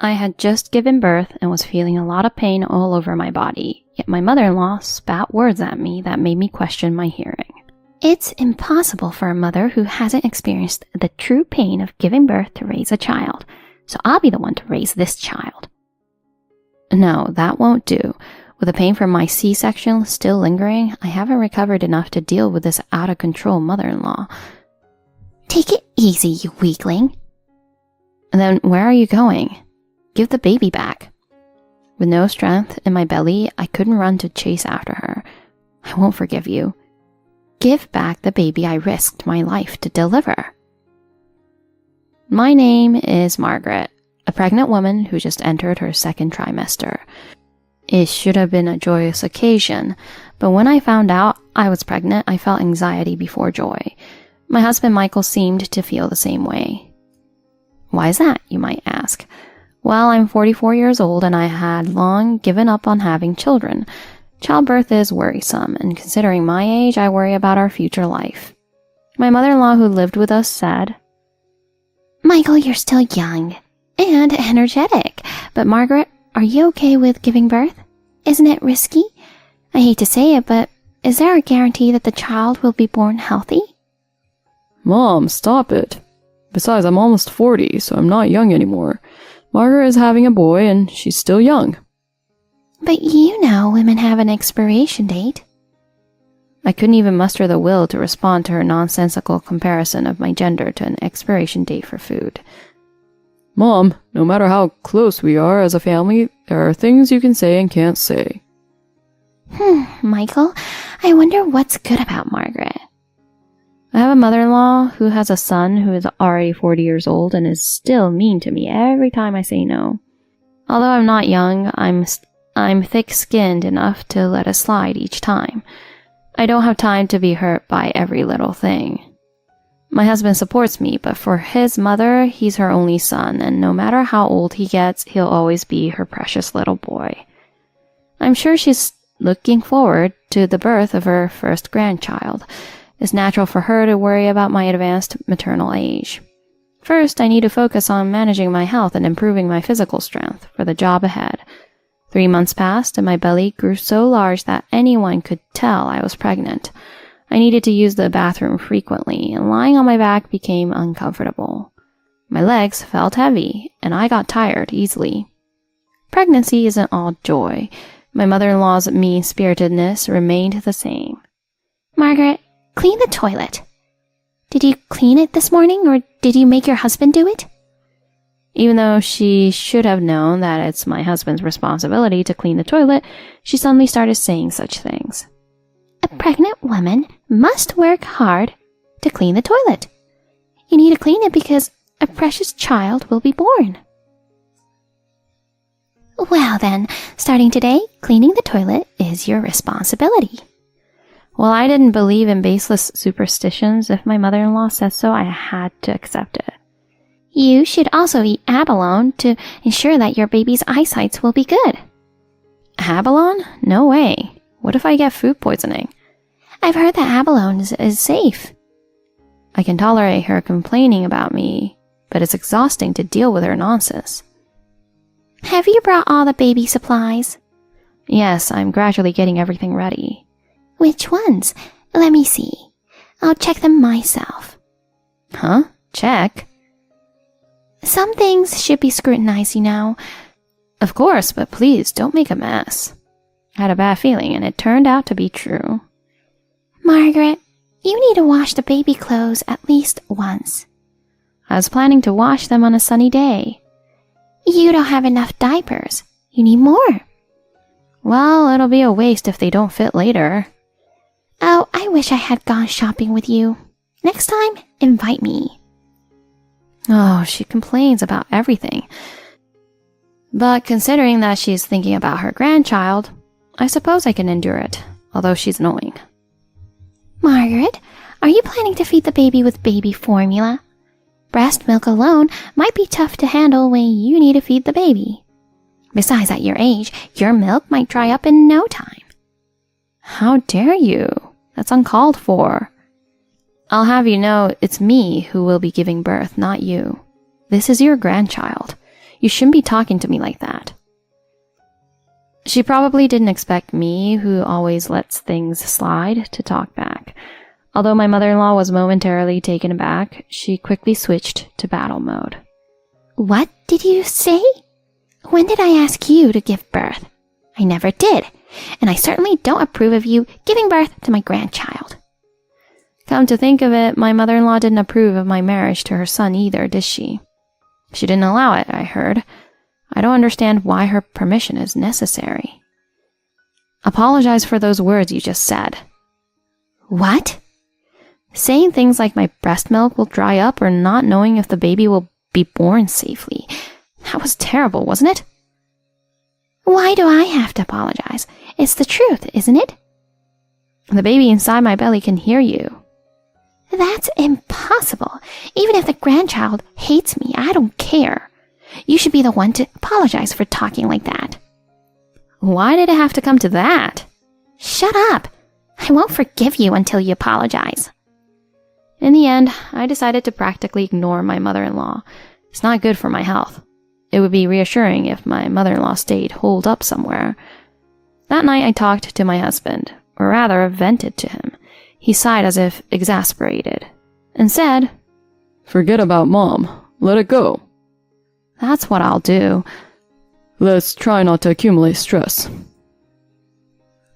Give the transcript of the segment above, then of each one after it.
I had just given birth and was feeling a lot of pain all over my body, yet my mother-in-law spat words at me that made me question my hearing. It's impossible for a mother who hasn't experienced the true pain of giving birth to raise a child, so I'll be the one to raise this child. No, that won't do. With the pain from my C-section still lingering, I haven't recovered enough to deal with this out-of-control mother-in-law. Take it easy, you weakling. And then where are you going? Give the baby back. With no strength in my belly, I couldn't run to chase after her. I won't forgive you. Give back the baby I risked my life to deliver. My name is Margaret, a pregnant woman who just entered her second trimester. It should have been a joyous occasion, but when I found out I was pregnant, I felt anxiety before joy. My husband Michael seemed to feel the same way. Why is that, you might ask? Well, I'm 44 years old and I had long given up on having children. Childbirth is worrisome, and considering my age, I worry about our future life. My mother-in-law who lived with us said, Michael, you're still young and energetic, but Margaret, are you okay with giving birth? Isn't it risky? I hate to say it, but is there a guarantee that the child will be born healthy? Mom, stop it. Besides, I'm almost 40, so I'm not young anymore. Margaret is having a boy, and she's still young. But you know women have an expiration date. I couldn't even muster the will to respond to her nonsensical comparison of my gender to an expiration date for food. Mom, no matter how close we are as a family, there are things you can say and can't say. Michael, I wonder what's good about Margaret. I have a mother-in-law who has a son who is already 40 years old and is still mean to me every time I say no. Although I'm not young, I'm thick-skinned enough to let it slide each time. I don't have time to be hurt by every little thing. My husband supports me, but for his mother, he's her only son, and no matter how old he gets, he'll always be her precious little boy. I'm sure she's looking forward to the birth of her first grandchild. It's natural for her to worry about my advanced maternal age. First, I need to focus on managing my health and improving my physical strength for the job ahead. 3 months passed, and my belly grew so large that anyone could tell I was pregnant. I needed to use the bathroom frequently, and lying on my back became uncomfortable. My legs felt heavy, and I got tired easily. Pregnancy isn't all joy. My mother-in-law's mean-spiritedness remained the same. Margaret, clean the toilet. Did you clean it this morning, or did you make your husband do it? Even though she should have known that it's my husband's responsibility to clean the toilet, she suddenly started saying such things. A pregnant woman must work hard to clean the toilet. You need to clean it because a precious child will be born. Well then, starting today, cleaning the toilet is your responsibility. Well, I didn't believe in baseless superstitions. If my mother-in-law said so, I had to accept it. You should also eat abalone to ensure that your baby's eyesight will be good. Abalone? No way. What if I get food poisoning? I've heard that abalone is safe. I can tolerate her complaining about me, but it's exhausting to deal with her nonsense. Have you brought all the baby supplies? Yes, I'm gradually getting everything ready. Which ones? Let me see. I'll check them myself. Huh? Check? Some things should be scrutinized, you know. Of course, but please don't make a mess. I had a bad feeling, and it turned out to be true. Margaret, you need to wash the baby clothes at least once. I was planning to wash them on a sunny day. You don't have enough diapers. You need more. Well, it'll be a waste if they don't fit later. Oh, I wish I had gone shopping with you. Next time, invite me. Oh, she complains about everything. But considering that she's thinking about her grandchild, I suppose I can endure it, although she's annoying. Margaret, are you planning to feed the baby with baby formula? Breast milk alone might be tough to handle when you need to feed the baby. Besides, at your age, your milk might dry up in no time. How dare you? That's uncalled for. I'll have you know it's me who will be giving birth, not you. This is your grandchild. You shouldn't be talking to me like that. She probably didn't expect me, who always lets things slide, to talk back. Although my mother-in-law was momentarily taken aback, she quickly switched to battle mode. What did you say? When did I ask you to give birth? I never did, and I certainly don't approve of you giving birth to my grandchild. Come to think of it, my mother-in-law didn't approve of my marriage to her son either, did she? She didn't allow it, I heard. I don't understand why her permission is necessary. Apologize for those words you just said. What? Saying things like my breast milk will dry up or not knowing if the baby will be born safely. That was terrible, wasn't it? Why do I have to apologize? It's the truth, isn't it? The baby inside my belly can hear you. That's impossible. Even if the grandchild hates me, I don't care. You should be the one to apologize for talking like that. Why did it have to come to that? Shut up. I won't forgive you until you apologize. In the end, I decided to practically ignore my mother-in-law. It's not good for my health. It would be reassuring if my mother-in-law stayed holed up somewhere. That night I talked to my husband, or rather vented to him. He sighed as if exasperated, and said, Forget about Mom. Let it go. That's what I'll do. Let's try not to accumulate stress.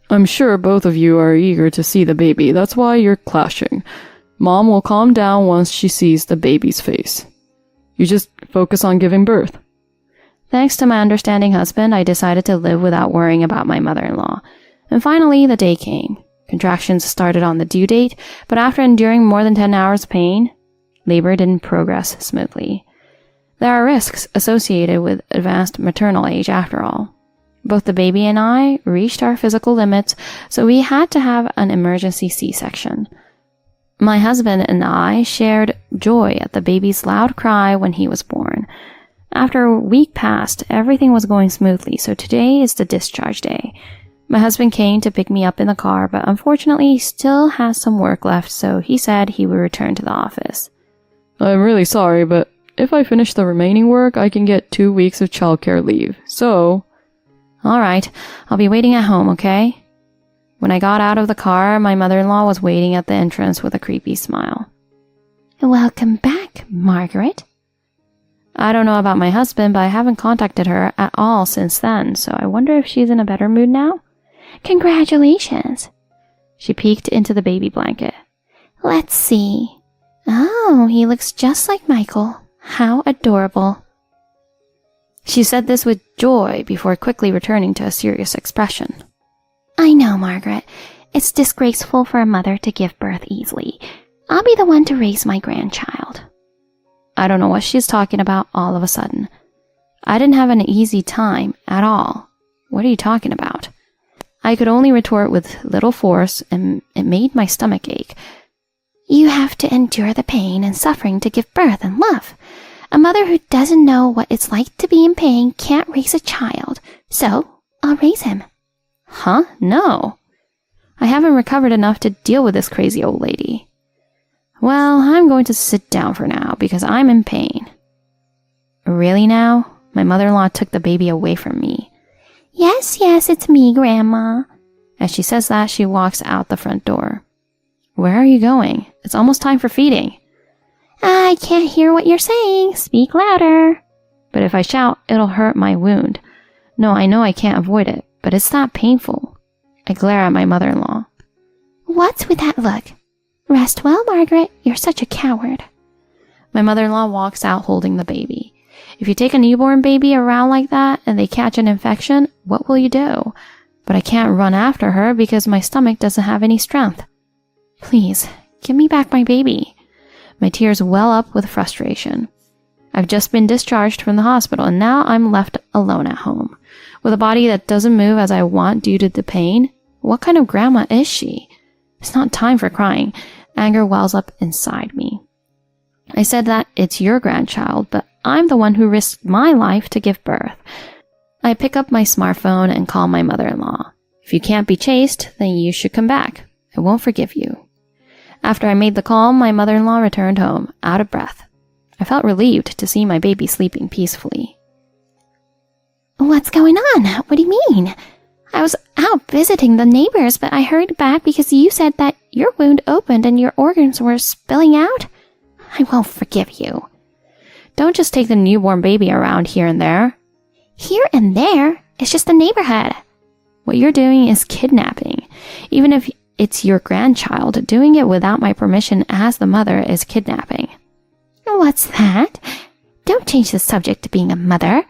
I'm sure both of you are eager to see the baby. That's why you're clashing. Mom will calm down once she sees the baby's face. You just focus on giving birth. Thanks to my understanding husband, I decided to live without worrying about my mother-in-law. And finally, the day came. Contractions started on the due date, but after enduring more than 10 hours of pain, labor didn't progress smoothly. There are risks associated with advanced maternal age after all. Both the baby and I reached our physical limits, so we had to have an emergency C-section. My husband and I shared joy at the baby's loud cry when he was born. After a week passed, everything was going smoothly, so today is the discharge day. My husband came to pick me up in the car, but unfortunately he still has some work left, so he said he would return to the office. I'm really sorry, but if I finish the remaining work, I can get 2 weeks of childcare leave, so... Alright, I'll be waiting at home, okay? When I got out of the car, my mother-in-law was waiting at the entrance with a creepy smile. Welcome back, Margaret. I don't know about my husband, but I haven't contacted her at all since then, so I wonder if she's in a better mood now? Congratulations. She peeked into the baby blanket. Let's see. Oh, he looks just like Michael. How adorable. She said this with joy before quickly returning to a serious expression. I know, Margaret. It's disgraceful for a mother to give birth easily. I'll be the one to raise my grandchild. I don't know what she's talking about all of a sudden. I didn't have an easy time at all. What are you talking about? I could only retort with little force, and it made my stomach ache. You have to endure the pain and suffering to give birth and love. A mother who doesn't know what it's like to be in pain can't raise a child, so I'll raise him. Huh? No. I haven't recovered enough to deal with this crazy old lady. Well, I'm going to sit down for now because I'm in pain. Really now? My mother-in-law took the baby away from me. Yes, it's me, Grandma. As she says that, she walks out the front door. Where are you going? It's almost time for feeding. I can't hear what you're saying. Speak louder. But if I shout, it'll hurt my wound. No, I know I can't avoid it, but it's not painful. I glare at my mother-in-law. What's with that look? Rest well, Margaret. You're such a coward. My mother-in-law walks out holding the baby. If you take a newborn baby around like that and they catch an infection, what will you do? But I can't run after her because my stomach doesn't have any strength. Please, give me back my baby. My tears well up with frustration. I've just been discharged from the hospital and now I'm left alone at home. With a body that doesn't move as I want due to the pain. What kind of grandma is she? It's not time for crying. Anger wells up inside me. I said that it's your grandchild, but I'm the one who risked my life to give birth. I pick up my smartphone and call my mother-in-law. If you can't be chaste, then you should come back. I won't forgive you. After I made the call, my mother-in-law returned home, out of breath. I felt relieved to see my baby sleeping peacefully. What's going on? What do you mean? I was out visiting the neighbors, but I hurried back because you said that your wound opened and your organs were spilling out. I won't forgive you. Don't just take the newborn baby around here and there. Here and there? It's just the neighborhood. What you're doing is kidnapping. Even if it's your grandchild, doing it without my permission as the mother is kidnapping. What's that? Don't change the subject to being a mother.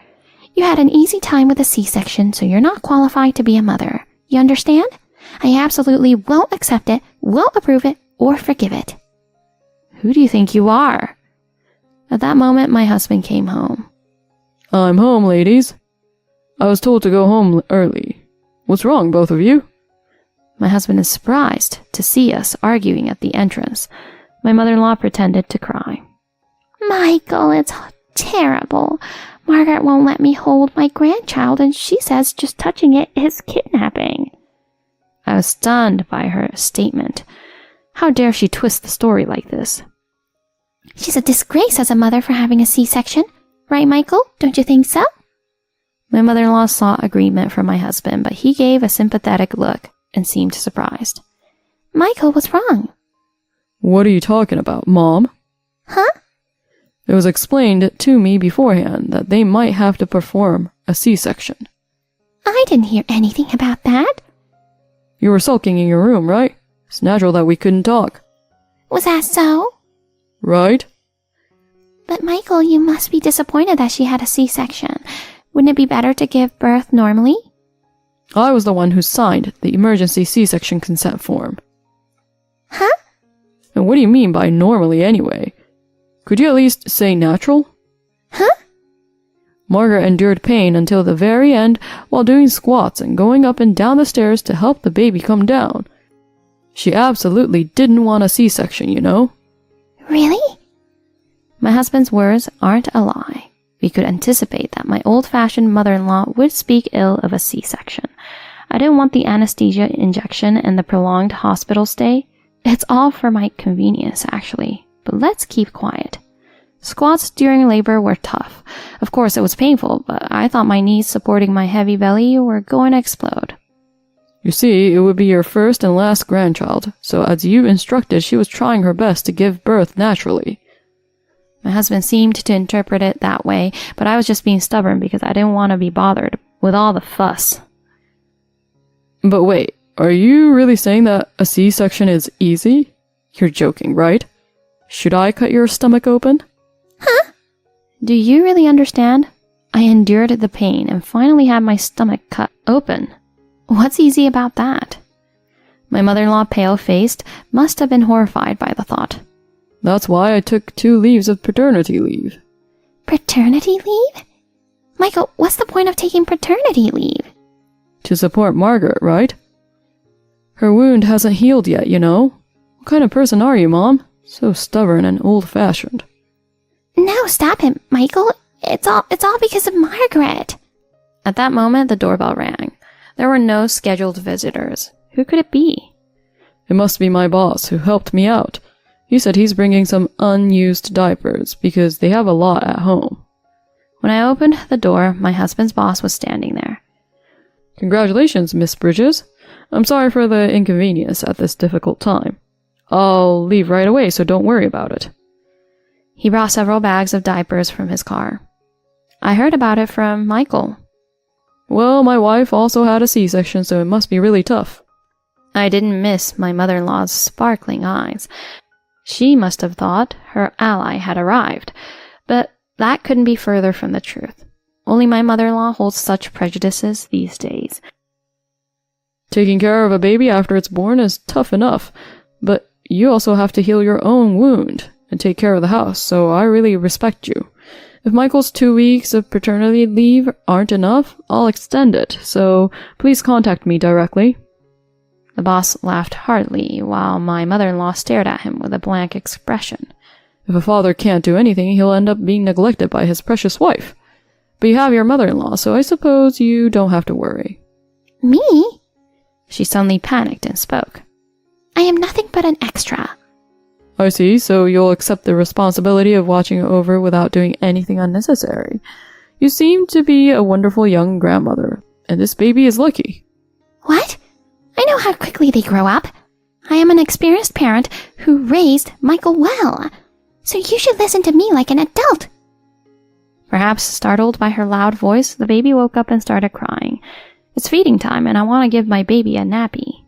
You had an easy time with a C-section, so you're not qualified to be a mother. You understand? I absolutely won't accept it, won't approve it, or forgive it. Who do you think you are? At that moment, my husband came home. I'm home, ladies. I was told to go home early. What's wrong, both of you? My husband is surprised to see us arguing at the entrance. My mother-in-law pretended to cry. Michael, it's terrible. Margaret won't let me hold my grandchild, and she says just touching it is kidnapping. I was stunned by her statement. How dare she twist the story like this? She's a disgrace as a mother for having a C-section. Right, Michael? Don't you think so? My mother-in-law sought agreement from my husband, but he gave a sympathetic look and seemed surprised. Michael, what's wrong? What are you talking about, Mom? Huh? It was explained to me beforehand that they might have to perform a C-section. I didn't hear anything about that. You were sulking in your room, right? It's natural that we couldn't talk. Was that so? Right? But Michael, you must be disappointed that she had a C-section. Wouldn't it be better to give birth normally? I was the one who signed the emergency C-section consent form. Huh? And what do you mean by normally anyway? Could you at least say natural? Huh? Margaret endured pain until the very end while doing squats and going up and down the stairs to help the baby come down. She absolutely didn't want a C-section, you know? Really? My husband's words aren't a lie. We could anticipate that my old-fashioned mother-in-law would speak ill of a C-section. I didn't want the anesthesia injection and the prolonged hospital stay. It's all for my convenience, actually. But let's keep quiet. Squats during labor were tough. Of course, it was painful, but I thought my knees supporting my heavy belly were going to explode. You see, it would be your first and last grandchild, so as you instructed, she was trying her best to give birth naturally. My husband seemed to interpret it that way, but I was just being stubborn because I didn't want to be bothered with all the fuss. But wait, are you really saying that a C-section is easy? You're joking, right? Should I cut your stomach open? Huh? Do you really understand? I endured the pain and finally had my stomach cut open. What's easy about that? My mother-in-law, pale-faced, must have been horrified by the thought. That's why I took 2 leaves of paternity leave. Paternity leave? Michael, what's the point of taking paternity leave? To support Margaret, right? Her wound hasn't healed yet, you know. What kind of person are you, Mom? So stubborn and old-fashioned. No, stop it, Michael. It's all because of Margaret. At that moment, the doorbell rang. There were no scheduled visitors. Who could it be? It must be my boss who helped me out. He said he's bringing some unused diapers because they have a lot at home. When I opened the door, my husband's boss was standing there. Congratulations, Miss Bridges. I'm sorry for the inconvenience at this difficult time. I'll leave right away, so don't worry about it. He brought several bags of diapers from his car. I heard about it from Michael. Well, my wife also had a C-section, so it must be really tough. I didn't miss my mother-in-law's sparkling eyes. She must have thought her ally had arrived, but that couldn't be further from the truth. Only my mother-in-law holds such prejudices these days. Taking care of a baby after it's born is tough enough, but you also have to heal your own wound and take care of the house, so I really respect you. If Michael's 2 weeks of paternity leave aren't enough, I'll extend it, so please contact me directly. The boss laughed heartily, while my mother-in-law stared at him with a blank expression. If a father can't do anything, he'll end up being neglected by his precious wife. But you have your mother-in-law, so I suppose you don't have to worry. Me? She suddenly panicked and spoke. I am nothing but an extra. I see, so you'll accept the responsibility of watching it over without doing anything unnecessary. You seem to be a wonderful young grandmother, and this baby is lucky. What? I know how quickly they grow up. I am an experienced parent who raised Michael well, so you should listen to me like an adult. Perhaps startled by her loud voice, the baby woke up and started crying. It's feeding time, and I want to give my baby a nappy.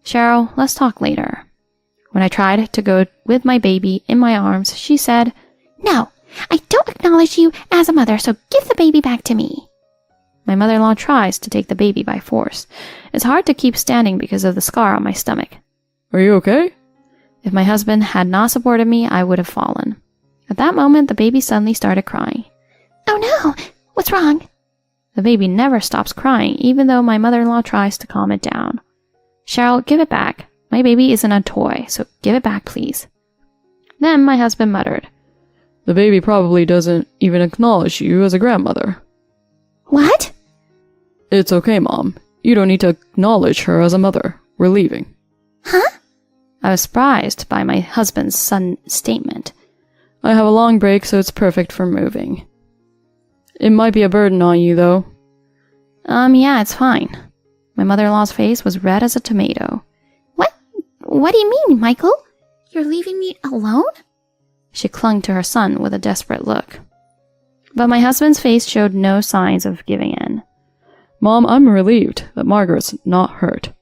Cheryl, let's talk later. When I tried to go with my baby in my arms, she said, No, I don't acknowledge you as a mother, so give the baby back to me. My mother-in-law tries to take the baby by force. It's hard to keep standing because of the scar on my stomach. Are you okay? If my husband had not supported me, I would have fallen. At that moment, the baby suddenly started crying. Oh no, what's wrong? The baby never stops crying, even though my mother-in-law tries to calm it down. Cheryl, give it back. My baby isn't a toy, so give it back, please. Then my husband muttered, The baby probably doesn't even acknowledge you as a grandmother. What? It's okay, Mom. You don't need to acknowledge her as a mother. We're leaving. Huh? I was surprised by my husband's sudden statement. I have a long break, so it's perfect for moving. It might be a burden on you, though. Yeah, it's fine. My mother-in-law's face was red as a tomato. What do you mean, Michael? You're leaving me alone? She clung to her son with a desperate look. But my husband's face showed no signs of giving in. Mom, I'm relieved that Margaret's not hurt.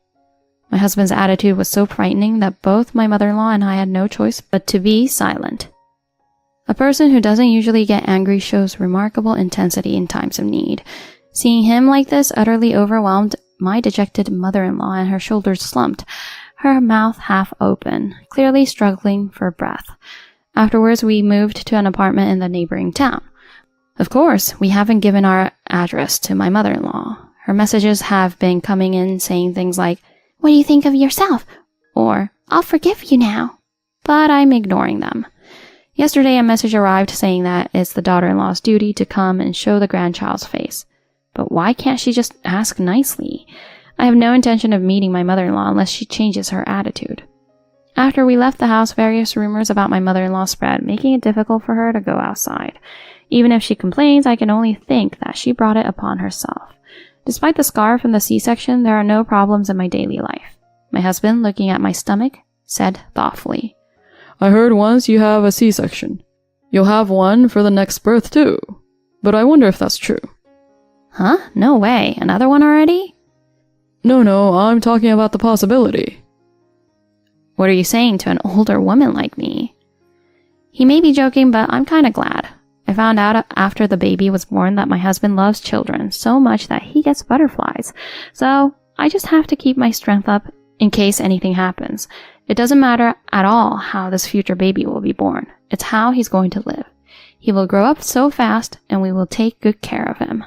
My husband's attitude was so frightening that both my mother-in-law and I had no choice but to be silent. A person who doesn't usually get angry shows remarkable intensity in times of need. Seeing him like this utterly overwhelmed my dejected mother-in-law, and her shoulders slumped, her mouth half open, clearly struggling for breath. Afterwards, we moved to an apartment in the neighboring town. Of course, we haven't given our address to my mother-in-law. Her messages have been coming in saying things like, What do you think of yourself? Or, I'll forgive you now. But I'm ignoring them. Yesterday, a message arrived saying that it's the daughter-in-law's duty to come and show the grandchild's face. But why can't she just ask nicely? I have no intention of meeting my mother-in-law unless she changes her attitude. After we left the house, various rumors about my mother-in-law spread, making it difficult for her to go outside. Even if she complains, I can only think that she brought it upon herself. Despite the scar from the C-section, there are no problems in my daily life. My husband, looking at my stomach, said thoughtfully, I heard once you have a C-section. You'll have one for the next birth, too. But I wonder if that's true. Huh? No way. Another one already? No, I'm talking about the possibility. What are you saying to an older woman like me? He may be joking, but I'm kinda glad. I found out after the baby was born that my husband loves children so much that he gets butterflies. So I just have to keep my strength up in case anything happens. It doesn't matter at all how this future baby will be born. It's how he's going to live. He will grow up so fast, and we will take good care of him.